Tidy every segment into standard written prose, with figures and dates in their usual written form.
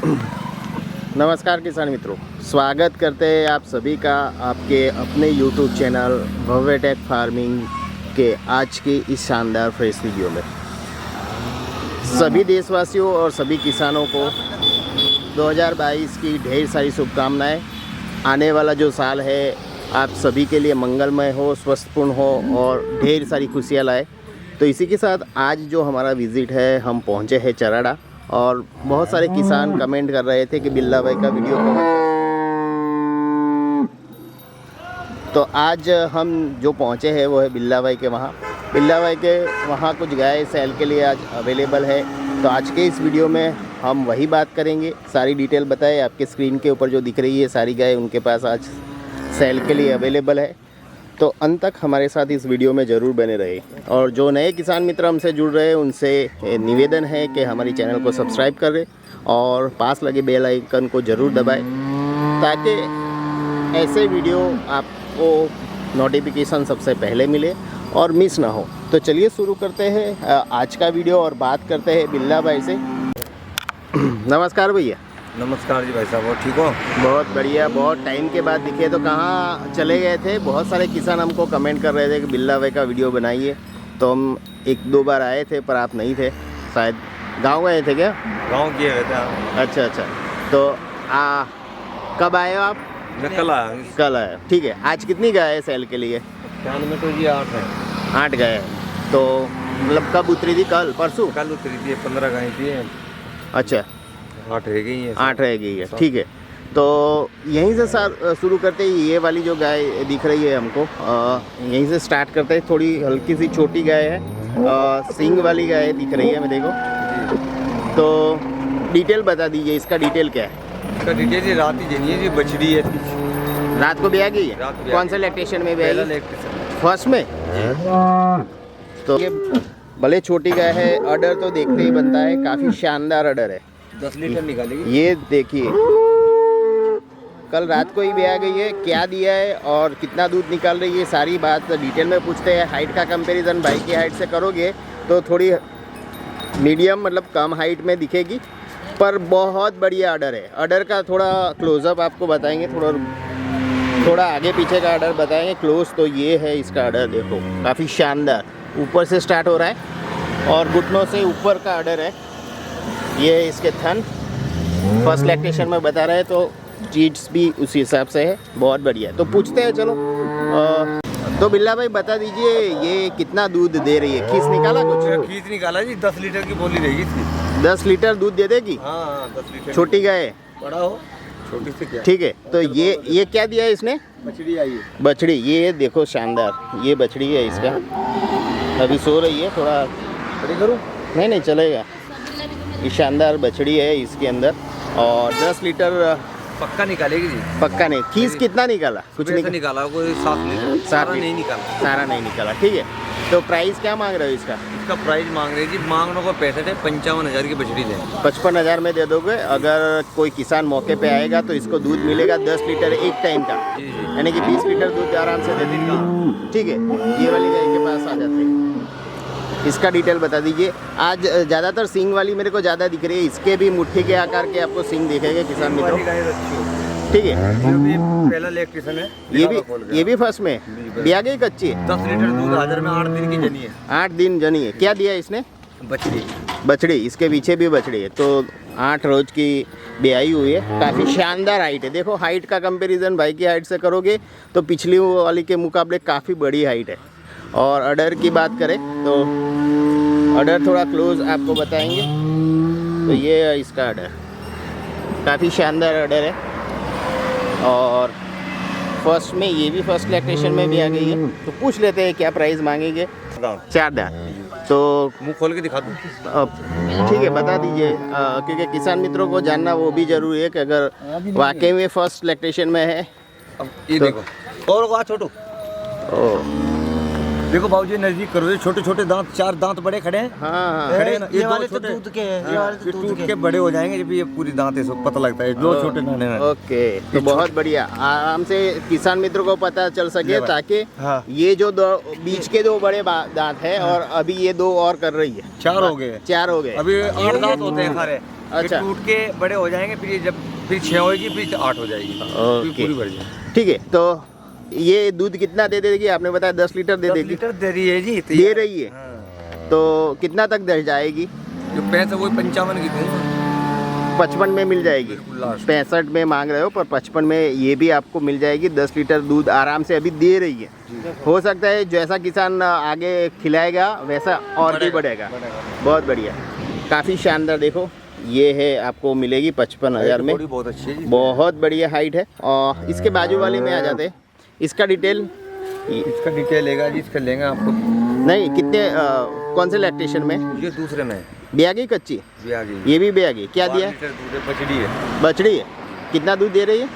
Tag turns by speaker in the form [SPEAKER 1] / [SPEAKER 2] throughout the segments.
[SPEAKER 1] नमस्कार किसान मित्रों, स्वागत करते हैं आप सभी का आपके अपने YouTube चैनल भव्य टेक फार्मिंग के आज की इस शानदार फ्रेश वीडियो में। सभी देशवासियों और सभी किसानों को 2022 की ढेर सारी शुभकामनाएं। आने वाला जो साल है आप सभी के लिए मंगलमय हो, स्वस्थपूर्ण हो और ढेर सारी खुशियाँ लाए। तो इसी के साथ आज जो हमारा विज़िट है, हम पहुँचे हैं चराड़ा और बहुत सारे किसान कमेंट कर रहे थे कि बिल्ला भाई का वीडियो कब आएगा। तो आज हम जो पहुँचे हैं वो है बिल्ला भाई के वहाँ। बिल्ला भाई के वहाँ कुछ गाय सेल के लिए आज अवेलेबल है। तो आज के इस वीडियो में हम वही बात करेंगे, सारी डिटेल बताए। आपके स्क्रीन के ऊपर जो दिख रही है सारी गाय उनके पास आज सेल के लिए अवेलेबल है। तो अंत तक हमारे साथ इस वीडियो में ज़रूर बने रहे। और जो नए किसान मित्र हमसे जुड़ रहे हैं उनसे निवेदन है कि हमारी चैनल को सब्सक्राइब करें और पास लगे बेल आइकन को ज़रूर दबाएं ताकि ऐसे वीडियो आपको नोटिफिकेशन सबसे पहले मिले और मिस ना हो। तो चलिए शुरू करते हैं आज का वीडियो और बात करते हैं बिल्ला भाई से। नमस्कार भैया।
[SPEAKER 2] नमस्कार जी भाई साहब, और ठीक हो?
[SPEAKER 1] बहुत बढ़िया, बहुत टाइम के बाद दिखे। तो कहाँ चले गए थे? बहुत सारे किसान हमको कमेंट कर रहे थे कि बिल्ला भाई का वीडियो बनाइए। तो हम एक दो बार आए थे पर आप नहीं थे, शायद गांव गए थे क्या?
[SPEAKER 2] गांव किए गए थे आप?
[SPEAKER 1] अच्छा। तो कब आए हो आप?
[SPEAKER 2] मैं कल आया।
[SPEAKER 1] कल आए, ठीक है। आज कितनी गाय है सेल के लिए?
[SPEAKER 2] ख्याल में तो जी 8 है।
[SPEAKER 1] 8 गाय है। तो मतलब कब उतरी थी? कल परसों?
[SPEAKER 2] कल उतरी थी, 15 गाय थी।
[SPEAKER 1] अच्छा,
[SPEAKER 2] 8 रह गई है।
[SPEAKER 1] 8 रह गई है, ठीक है। तो यहीं से शुरू करते ही ये वाली जो गाय दिख रही है हमको, यहीं से स्टार्ट करते हैं। थोड़ी हल्की सी छोटी गाय है, सींग वाली गाय दिख रही है, मैं देखो। तो डिटेल बता दीजिए, इसका डिटेल क्या है?
[SPEAKER 2] इसका डिटेल जी रात ही जनी है जी, बछड़ी है।
[SPEAKER 1] रात को ब्याह गई है?
[SPEAKER 2] रात को
[SPEAKER 1] कौन से लैक्टेशन में ब्याह गई?
[SPEAKER 2] इलेक्ट्रिशियन
[SPEAKER 1] फर्स्ट में। तो ये भले छोटी गाय है, अडर तो देखते ही बनता है, काफ़ी शानदार अडर है।
[SPEAKER 2] 10 लीटर निकालेगी।
[SPEAKER 1] ये देखिए, कल रात को ही ब्याह गई है। क्या दिया है और कितना दूध निकाल रही है, सारी बात डिटेल में पूछते हैं। हाइट का कंपैरिजन भाई की हाइट से करोगे तो थोड़ी मीडियम, मतलब कम हाइट में दिखेगी, पर बहुत बढ़िया अडर है। अडर का थोड़ा क्लोजअप आपको बताएंगे, थोड़ा आगे पीछे का अडर बताएंगे क्लोज। तो ये है इसका अडर, देखो काफ़ी शानदार। ऊपर से स्टार्ट हो रहा है और घुटनों से ऊपर का अडर है। ये इसके थन फर्स्ट लैक्टेशन में बता रहे हैं, तो चीट्स भी उसी हिसाब से है। बहुत बढ़िया। तो पूछते हैं, चलो। तो बिल्ला भाई बता दीजिए ये कितना दूध दे रही है? खीस निकाला कुछ?
[SPEAKER 2] खींच निकाला जी, 10 लीटर की बोली रहेगी इसकी।
[SPEAKER 1] 10 लीटर दूध दे देगी?
[SPEAKER 2] हाँ, 10 लीटर।
[SPEAKER 1] छोटी गाय है?
[SPEAKER 2] बड़ा हो छोटी से क्या,
[SPEAKER 1] ठीक है। तो ये क्या दिया है इसने?
[SPEAKER 2] बछड़ी आई है।
[SPEAKER 1] बछड़ी, ये देखो शानदार, ये बछड़ी है इसका। अभी सो रही है, थोड़ा
[SPEAKER 2] बड़ी करूँ?
[SPEAKER 1] नहीं चलेगा। ये शानदार बछड़ी है इसके अंदर और 10 लीटर
[SPEAKER 2] पक्का निकालेगी जी।
[SPEAKER 1] पक्का नहीं। खीस कितना निकाला? कुछ
[SPEAKER 2] निकाला कोई 7 लीटर। सारा नहीं निकाला।
[SPEAKER 1] सारा नहीं निकाला, ठीक है। तो प्राइस क्या मांग रहे हो इसका?
[SPEAKER 2] इसका प्राइस मांग रही जी, मांगने को पैसे थे 55,000 की बछड़ी दे।
[SPEAKER 1] 55,000 में दे दोगे? अगर कोई किसान मौके पे आएगा तो इसको दूध मिलेगा 10 लीटर एक टाइम का, यानी कि 20 लीटर दूध आराम से दे देगा, ठीक है। ये वाली गाय के पास आ जाते हैं। इसका डिटेल बता दीजिए। आज ज़्यादातर सींग वाली मेरे को ज़्यादा दिख रही है। इसके भी मुट्ठी के आकार के आपको सींग दिखेंगे किसान मित्रों, ठीक है।
[SPEAKER 2] पहला इलेक्ट्रिशियन है।
[SPEAKER 1] ये भी फर्स्ट में ब्याह गई, कच्ची है।
[SPEAKER 2] 10 लीटर दूध हाजिर में 8 दिन की जनी है।
[SPEAKER 1] 8 दिन जनी है। क्या दिया इसने? बछड़ी। इसके पीछे भी बछड़ी है। तो 8 रोज की ब्याई हुई है। काफ़ी शानदार हाइट है। देखो, हाइट का कंपैरिजन भाई की हाइट से करोगे तो पिछली वाली के मुकाबले काफ़ी बड़ी हाइट है। और अडर की बात करें तो अडर थोड़ा क्लोज आपको बताएंगे। तो ये है इसका अडर, काफ़ी शानदार अडर है। और फर्स्ट में ये भी फर्स्ट लैक्टेशन में भी आ गई है। तो पूछ लेते हैं क्या प्राइस मांगेंगे। 4 दांत। तो
[SPEAKER 2] मुंह खोल के दिखा दूँ?
[SPEAKER 1] ठीक है, बता दीजिए, क्योंकि किसान मित्रों को जानना वो भी जरूरी है कि अगर वाकई में फर्स्ट लैक्टेशन में है।
[SPEAKER 2] अब ये
[SPEAKER 1] तो,
[SPEAKER 2] देखो और छोटू, देखो बाबूजी नजदीक करो, ये छोटे छोटे दांत, 4 दांत बड़े खड़े हैं।
[SPEAKER 1] हाँ।
[SPEAKER 2] खड़े हैं ना, ये वाले तो दूध के हैं, ये वाले तो दूध के बड़े हो जाएंगे जब ये पूरी दांत है, सब पता लगता है। जो छोटे नाने नाने।
[SPEAKER 1] ओके, तो बहुत बढ़िया। आराम से किसान मित्रों को पता चल सके, ताकि ये जो बीच के 2 बड़े दांत है और अभी ये 2 और कर रही है।
[SPEAKER 2] 4 हो गए।
[SPEAKER 1] 4 हो गए।
[SPEAKER 2] अभी 8 दांत होते हैं सारे।
[SPEAKER 1] अच्छा
[SPEAKER 2] टूट के बड़े हो जाएंगे, फिर ये जब फिर 6 होगी फिर 8 हो जाएगी, फिर
[SPEAKER 1] ओके
[SPEAKER 2] पूरी भर जाएगी।
[SPEAKER 1] ठीक है। तो ये दूध कितना दे देगी आपने बताया? 10 लीटर दे
[SPEAKER 2] 10
[SPEAKER 1] देगी,
[SPEAKER 2] लीटर दे रही है जी,
[SPEAKER 1] दे रही है।
[SPEAKER 2] हाँ।
[SPEAKER 1] तो कितना तक दे जाएगी?
[SPEAKER 2] जो पैसा वही 55 की दूंगा,
[SPEAKER 1] 55 में मिल जाएगी।
[SPEAKER 2] बिल्कुल लास्ट।
[SPEAKER 1] 65 में मांग रहे हो पर 55 में ये भी आपको मिल जाएगी। 10 लीटर दूध आराम से अभी दे रही है। हो सकता है जैसा किसान आगे खिलाएगा वैसा और भी बढ़ेगा। बहुत बढ़िया, काफ़ी शानदार। देखो ये है, आपको मिलेगी 55,000 में।
[SPEAKER 2] बहुत अच्छी है जी,
[SPEAKER 1] बहुत बढ़िया हाइट है। और इसके बाजू वाले में आ जाते हैं, इसका डिटेल।
[SPEAKER 2] इसका डिटेल लेगा जी, इसका लेंगे आपको।
[SPEAKER 1] नहीं कितने कौन से लैक्टेशन में?
[SPEAKER 2] ये दूसरे में
[SPEAKER 1] ब्यागी कच्ची,
[SPEAKER 2] भी आ गई।
[SPEAKER 1] ये भी ब्यागी। क्या दिया?
[SPEAKER 2] 12 लीटर दूध है, बछड़ी है,
[SPEAKER 1] बछड़ी है। कितना दूध दे रही है?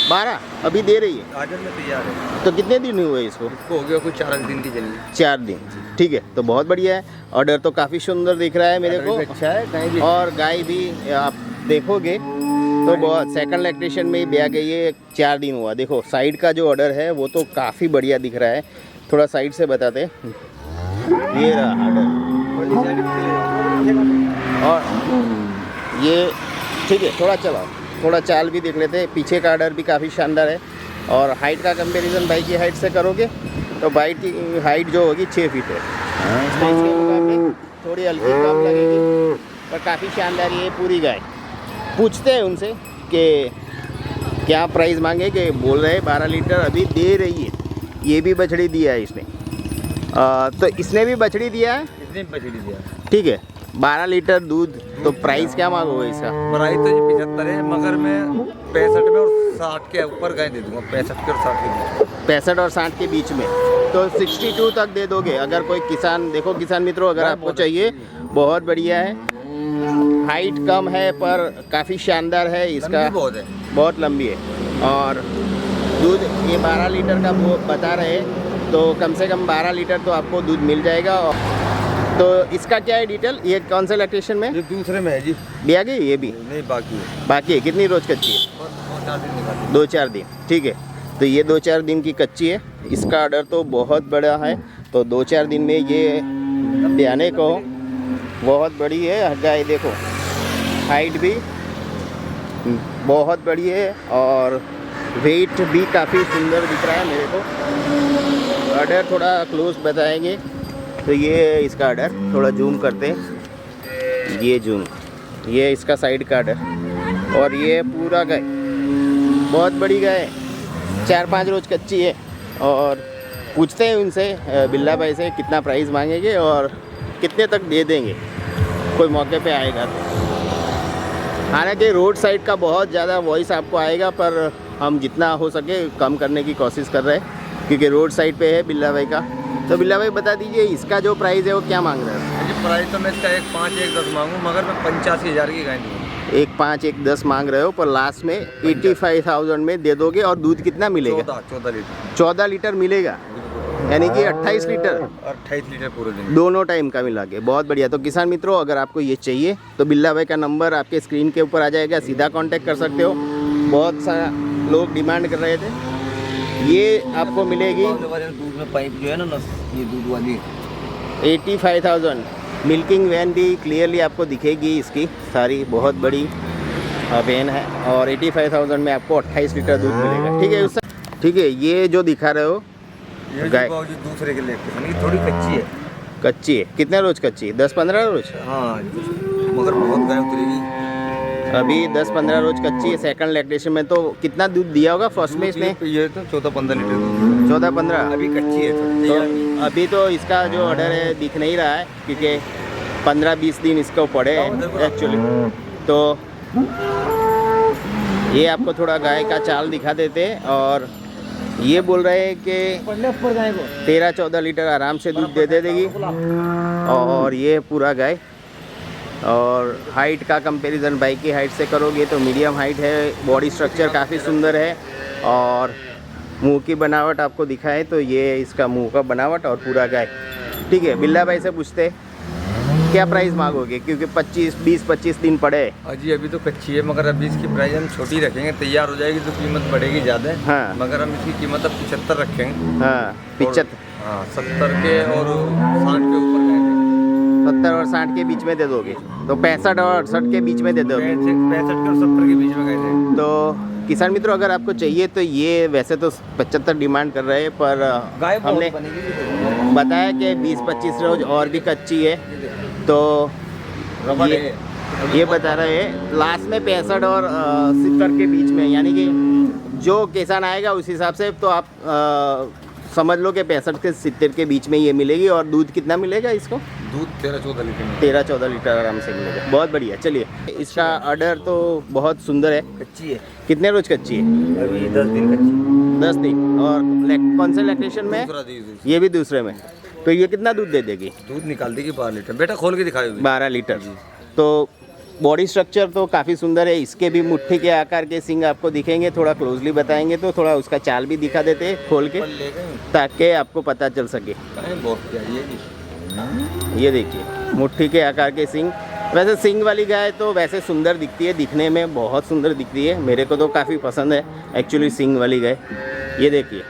[SPEAKER 1] 12 अभी दे रही है।
[SPEAKER 2] आजन में तैयार है।
[SPEAKER 1] तो कितने दिन हुए इसको?
[SPEAKER 2] इसको हो गया कुछ 4 दिन की चली।
[SPEAKER 1] 4 दिन, ठीक है। तो बहुत बढ़िया है। ऑर्डर तो काफ़ी सुंदर दिख रहा है मेरे को।
[SPEAKER 2] अच्छा है, गाय भी
[SPEAKER 1] और गाय भी आप देखोगे तो बहुत सेकंड लैक्टेशन में ही ब्याह गई है। 4 दिन हुआ। देखो साइड का जो ऑर्डर है वो तो काफ़ी बढ़िया दिख रहा है। थोड़ा साइड से बताते हैं। ये रहा ऑर्डर, और ये ठीक है। थोड़ा चलाओ, थोड़ा चाल भी देख लेते हैं। पीछे का ऑर्डर भी काफ़ी शानदार है। और हाइट का कंपैरिजन भाई की हाइट से करोगे तो बाइक की हाइट जो होगी 6 फीट है। इसके मुकाबले थोड़ी हल्की कम लगेगी पर काफ़ी शानदार ये पूरी गाय। पूछते हैं उनसे कि क्या प्राइस मांगे, कि बोल रहे हैं 12 लीटर अभी दे रही है। ये भी बछड़ी दिया है इसने। तो इसने भी बछड़ी दिया है,
[SPEAKER 2] इसने बछड़ी दिया।
[SPEAKER 1] ठीक है। 12 लीटर दूध। तो प्राइस क्या मांगोगे इसका?
[SPEAKER 2] प्राइस तो जी 75 है, मगर मैं 65 में और 60 के ऊपर गाय दे दूंगा। 65 के और 60 के बीच।
[SPEAKER 1] 65 और 60 के बीच में तो 62 तक दे दोगे अगर कोई किसान। देखो किसान मित्रों, अगर आपको चाहिए, बहुत बढ़िया है। हाइट कम है पर काफ़ी शानदार है इसका,
[SPEAKER 2] बहुत है,
[SPEAKER 1] बहुत लंबी है। और दूध ये 12 लीटर का वो बता रहे हैं, तो कम से कम 12 लीटर तो आपको दूध मिल जाएगा। तो इसका क्या है डिटेल? ये कौन से लैक्टेशन में?
[SPEAKER 2] ये दूसरे में है जी।
[SPEAKER 1] ब्याह गई ये भी?
[SPEAKER 2] नहीं, बाकी है।
[SPEAKER 1] बाकी है। कितनी रोज कच्ची है?
[SPEAKER 2] 2-4 दिन निकाल।
[SPEAKER 1] 2-4 दिन, ठीक है। तो ये 2-4 दिन की कच्ची है। इसका ऑर्डर तो बहुत बड़ा है। तो 2-4 दिन में ये ब्याने को बहुत बड़ी है गाय। देखो हाइट भी बहुत बड़ी है और वेट भी काफ़ी सुंदर दिख रहा है मेरे को। ऑर्डर थोड़ा क्लोज बताएंगे तो ये इसका ऑर्डर थोड़ा जूम करते हैं। ये जूम, ये इसका साइड का ऑर्डर। और ये पूरा गाय बहुत बड़ी गाय है, 4-5 रोज कच्ची है। और पूछते हैं उनसे, बिल्ला भाई से, कितना प्राइस मांगेंगे और कितने तक दे देंगे कोई मौके पे आएगा तो। हालांकि रोड साइड का बहुत ज़्यादा वॉइस आपको आएगा पर हम जितना हो सके कम करने की कोशिश कर रहे हैं क्योंकि रोड साइड पे है बिल्ला भाई का। तो बिल्ला भाई बता दीजिए इसका जो प्राइस है वो क्या मांग रहे हैं?
[SPEAKER 2] जी प्राइस तो मैं इसका 1.5 1.10 मांगूँ, मगर मैं 85,000 की गाय दूँगा।
[SPEAKER 1] 1.5 1.10 मांग रहे हो पर लास्ट में 85,000 में दे दोगे। और दूध कितना मिलेगा?
[SPEAKER 2] 14 लीटर।
[SPEAKER 1] 14 लीटर मिलेगा, यानी कि 28 लीटर
[SPEAKER 2] 28 लीटर पूरे दिन।
[SPEAKER 1] दोनों टाइम का मिला के। बहुत बढ़िया। तो किसान मित्रों, अगर आपको ये चाहिए तो बिल्ला भाई का नंबर आपके स्क्रीन के ऊपर आ जाएगा, सीधा कांटेक्ट कर सकते हो। बहुत सारा लोग डिमांड कर रहे थे, ये आपको मिलेगी।
[SPEAKER 2] दूध में पाइप जो है ना, ये दूध वाली
[SPEAKER 1] 85,000। मिल्किंग वैन भी क्लियरली आपको दिखेगी इसकी सारी, बहुत बड़ी वैन है। और 85,000 में आपको 28 लीटर दूध मिलेगा, ठीक है। उससे ठीक है। ये जो दिखा रहे हो गाय
[SPEAKER 2] दूसरे के लिए थोड़ी कच्ची है।
[SPEAKER 1] कच्ची है? कितने रोज कच्ची है? 10-15 रोज?
[SPEAKER 2] हाँ, मगर बहुत गाय उतरेगी।
[SPEAKER 1] अभी 10-15 रोज कच्ची है। सेकंड लैक्टेशन में तो कितना दूध दिया होगा फर्स्ट में इसने?
[SPEAKER 2] ये तो 14-15 लीटर।
[SPEAKER 1] 14-15
[SPEAKER 2] अभी कच्ची है
[SPEAKER 1] तो अभी तो इसका जो ऑर्डर है दिख नहीं रहा है क्योंकि 15-20 दिन इसको पड़े हैं एक्चुअली। तो ये आपको थोड़ा गाय का चाल दिखा देते हैं। और ये बोल रहे हैं कि 13-14 लीटर आराम से दूध दे देगी। और ये पूरा गाय। और हाइट का कंपैरिजन बाइक की हाइट से करोगे तो मीडियम हाइट है। बॉडी स्ट्रक्चर काफ़ी सुंदर है। और मुंह की बनावट आपको दिखाए तो ये इसका मुंह का बनावट और पूरा गाय, ठीक है। बिल्ला भाई से पूछते क्या प्राइस मांगोगे क्योंकि 20-25 दिन पड़े।
[SPEAKER 2] अजी अभी तो कच्ची है, मगर अभी इसकी प्राइस हम छोटी रखेंगे। तैयार हो जाएगी तो कीमत बढ़ेगी ज़्यादा।
[SPEAKER 1] हाँ,
[SPEAKER 2] मगर हम इसकी कीमत अब 75 रखेंगे।
[SPEAKER 1] हाँ 75।
[SPEAKER 2] हाँ 70 के और 60 के ऊपर रहेंगे।
[SPEAKER 1] 70 और 60 के बीच में दे दोगे, तो 65 और 68 के बीच में दे दोगे।
[SPEAKER 2] 65 और 70 के बीच में गए थे।
[SPEAKER 1] तो किसान मित्रों अगर आपको चाहिए तो ये वैसे तो 75 डिमांड कर रहे हैं, पर
[SPEAKER 2] गाय
[SPEAKER 1] हमने बताया कि 20-25 रोज और भी कच्ची है, तो ये बता रहे हैं लास्ट में 65 और 70 के बीच में, यानी कि जो किसान आएगा उस हिसाब से तो आप समझ लो कि 65 से 70 के बीच में ये मिलेगी। और दूध कितना मिलेगा इसको?
[SPEAKER 2] दूध 13-14 लीटर
[SPEAKER 1] 13-14 लीटर आराम से मिलेगा। बहुत बढ़िया। चलिए, इसका ऑर्डर तो बहुत सुंदर है।
[SPEAKER 2] कच्ची है।
[SPEAKER 1] कितने रोज कच्ची है?
[SPEAKER 2] अभी 10 दिन कच्ची।
[SPEAKER 1] 10 दिन। और कौन से लैक्टेशन में? ये भी दूसरे में। तो ये कितना दूध दे देगी?
[SPEAKER 2] दूध निकाल देगी 12 लीटर। बेटा खोल के दिखाओ।
[SPEAKER 1] 12 लीटर। तो बॉडी स्ट्रक्चर तो काफ़ी सुंदर है। इसके भी मुट्ठी के आकार के सिंग आपको दिखेंगे, थोड़ा क्लोजली बताएंगे तो थोड़ा उसका चाल भी दिखा देते हैं खोल के, ताकि आपको पता चल सके। ये देखिए मुट्ठी के आकार के सिंग। वैसे सिंग वाली गाय तो वैसे सुंदर दिखती है, दिखने में बहुत सुंदर दिखती है। मेरे को तो काफ़ी पसंद है एक्चुअली सिंग वाली गाय। ये देखिए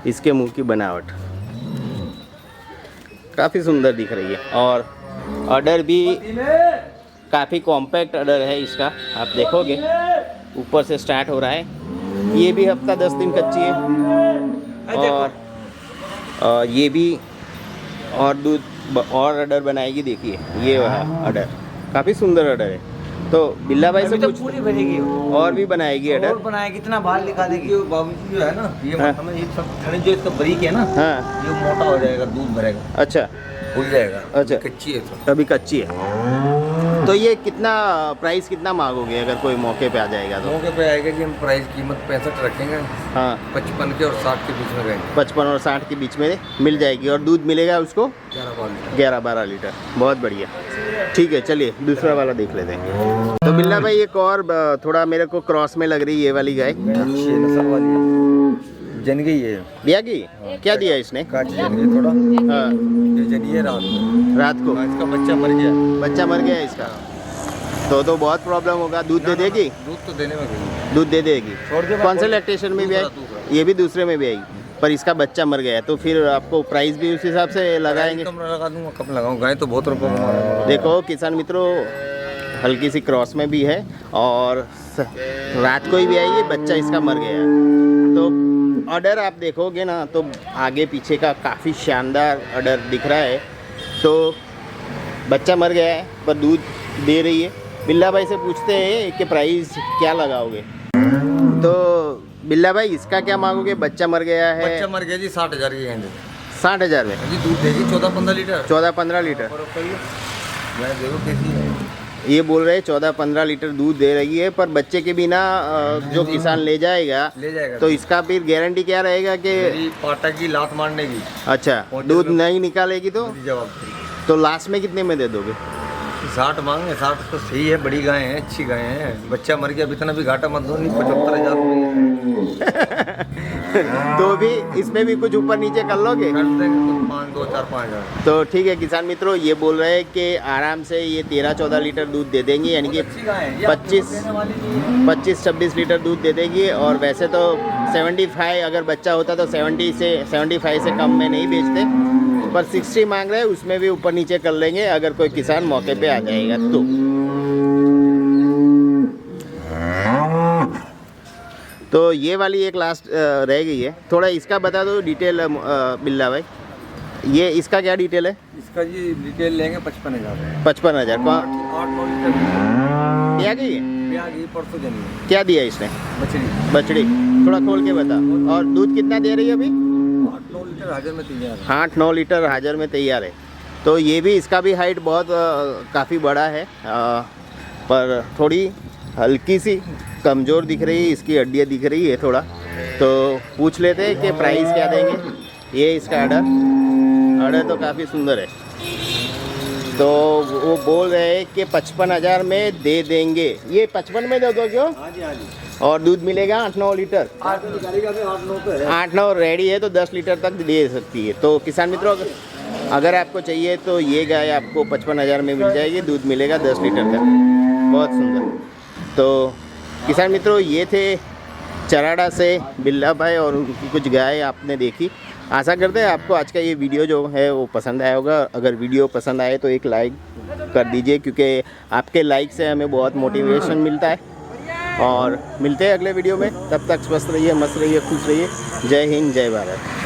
[SPEAKER 1] इसके मुंह की बनावट काफ़ी सुंदर दिख रही है। और ऑर्डर भी काफ़ी कॉम्पैक्ट ऑर्डर है इसका, आप देखोगे ऊपर से स्टार्ट हो रहा है। ये भी हफ्ता 10 दिन कच्ची है। और ये भी और दूध और ऑर्डर बनाएगी। देखिए ये वाला ऑर्डर काफ़ी सुंदर ऑर्डर है। तो बिल्ला भाई से
[SPEAKER 2] तो
[SPEAKER 1] कुछ
[SPEAKER 2] पूरी बनेगी
[SPEAKER 1] और भी बनाएगी ऑर्डर।
[SPEAKER 2] और बनाएगी, इतना बाल लिखा देगी। बाबूजी जो है ना ये मतलब ये सब खनिज जो इसका बारीक है ना,
[SPEAKER 1] हाँ
[SPEAKER 2] ये मोटा हो जाएगा, दूध भरेगा।
[SPEAKER 1] अच्छा
[SPEAKER 2] फूल जाएगा।
[SPEAKER 1] अच्छा
[SPEAKER 2] कच्ची है तो
[SPEAKER 1] अभी कच्ची है। तो ये कितना प्राइस कितना मांगोगे अगर कोई मौके पे आ जाएगा तो?
[SPEAKER 2] मौके पे आएगा कि हम प्राइस कीमत 65 रखेंगे।
[SPEAKER 1] हाँ
[SPEAKER 2] 55 के और 60 के बीच में रहेंगे।
[SPEAKER 1] 55 और 60 के बीच में मिल जाएगी। और दूध मिलेगा उसको
[SPEAKER 2] 11-12
[SPEAKER 1] लीटर। बहुत बढ़िया। ठीक है, चलिए दूसरा वाला देख लेते हैं। तो बिल्ला भाई एक और थोड़ा मेरे को क्रॉस में लग रही है ये वाली गाय।
[SPEAKER 2] अच्छी है, नस्ल वाली है। जन गई है।
[SPEAKER 1] दिया की क्या दिया इसने?
[SPEAKER 2] काटी जन गई थोड़ा।
[SPEAKER 1] हाँ
[SPEAKER 2] ये जनी है रात को।
[SPEAKER 1] इसका
[SPEAKER 2] बच्चा मर गया।
[SPEAKER 1] बच्चा मर गया इसका, तो बहुत प्रॉब्लम होगा। दूध दे देगी?
[SPEAKER 2] दूध तो देने में गई।
[SPEAKER 1] दूध दे देगी। कौन से लैक्टेशन में भी आई? ये भी दूसरे में भी आई, पर इसका बच्चा मर गया, तो फिर आपको प्राइस भी उस हिसाब से लगाएंगे।
[SPEAKER 2] कम लगा दूंगा, कम लगाऊंगा। गाय तो बहुत रुपये में।
[SPEAKER 1] देखो किसान मित्रों हल्की सी क्रॉस में भी है और रात को ही भी आई है, बच्चा इसका मर गया। तो ऑर्डर आप देखोगे ना तो आगे पीछे का काफ़ी शानदार ऑर्डर दिख रहा है। तो बच्चा मर गया है पर दूध दे रही है। बिल्ला भाई से पूछते हैं कि प्राइस क्या लगाओगे। तो बिल्ला भाई इसका क्या मांगोगे? बच्चा मर गया है।
[SPEAKER 2] बच्चा मर गया जी 60,000 की गेंद।
[SPEAKER 1] 60,000 में
[SPEAKER 2] जी दूध देगी 14-15 लीटर।
[SPEAKER 1] 14-15 लीटर।
[SPEAKER 2] मैं देखो कैसी है।
[SPEAKER 1] ये बोल रहे हैं 14-15 लीटर दूध दे रही है, पर बच्चे के बिना जो किसान ले जाएगा तो इसका फिर गारंटी क्या रहेगा कि
[SPEAKER 2] पाटा की लात मारने की?
[SPEAKER 1] अच्छा दूध नहीं निकालेगी तो
[SPEAKER 2] जवाब
[SPEAKER 1] तो लास्ट में कितने में दे दोगे?
[SPEAKER 2] 60 मांगे। 60 तो सही है, बड़ी गाय है, अच्छी गाय है। बच्चा मर गया, अब इतना भी घाटा मत दो। नहीं 75,000
[SPEAKER 1] तो भी इसमें भी कुछ ऊपर नीचे कर लोगे?
[SPEAKER 2] कर देंगे तो 5,000-4,000-5,000।
[SPEAKER 1] तो ठीक है किसान मित्रों, ये बोल रहे हैं कि आराम से ये 13-14 लीटर दूध दे देंगी, यानी कि 25-26 लीटर दूध दे देगी। और वैसे तो 75 अगर बच्चा होता तो 75 से कम में नहीं बेचते, पर 60 मांग रहे हैं, उसमें भी ऊपर नीचे कर लेंगे अगर कोई किसान मौके पे आ जाएगा तो। तो ये वाली एक लास्ट रह गई है, थोड़ा इसका बता दो डिटेल बिल्ला भाई। ये इसका क्या डिटेल है?
[SPEAKER 2] इसका जी डिटेल लेंगे 55,000।
[SPEAKER 1] 55,000 का
[SPEAKER 2] 8-9 लीटर
[SPEAKER 1] क्या गई है?
[SPEAKER 2] परसों जनी।
[SPEAKER 1] क्या दिया इसने? बछड़ी। थोड़ा खोल के बता। और दूध कितना दे रही है अभी?
[SPEAKER 2] 8-9 लीटर हाजिर में तैयार है।
[SPEAKER 1] 8-9 लीटर हाजिर में तैयार है। तो ये भी इसका भी हाइट बहुत काफ़ी बड़ा है, पर थोड़ी हल्की सी कमज़ोर दिख रही है, इसकी हड्डियाँ दिख रही है थोड़ा। तो पूछ लेते हैं कि प्राइस क्या देंगे। ये इसका ऑर्डर तो काफ़ी सुंदर है। तो वो बोल रहे हैं कि 55,000 में दे देंगे। ये 55 में दे दो क्यों?
[SPEAKER 2] हाँ जी हाँ जी।
[SPEAKER 1] और दूध मिलेगा 8-9 लीटर। 8-9 रेडी है तो 10 लीटर तक दे सकती है। तो किसान मित्रों अगर आपको चाहिए तो ये गाय आपको 55,000 में मिल जाएगी, दूध मिलेगा 10 लीटर का। बहुत सुंदर। तो किसान मित्रों ये थे चराड़ा से बिल्ला भाई और उनकी कुछ गाय आपने देखी। आशा करते हैं आपको आज का ये वीडियो जो है वो पसंद आया होगा। अगर वीडियो पसंद आए तो एक लाइक कर दीजिए, क्योंकि आपके लाइक से हमें बहुत मोटिवेशन मिलता है। और मिलते हैं अगले वीडियो में, तब तक स्वस्थ रहिए, मस्त रहिए, खुश रहिए। जय हिंद, जय भारत।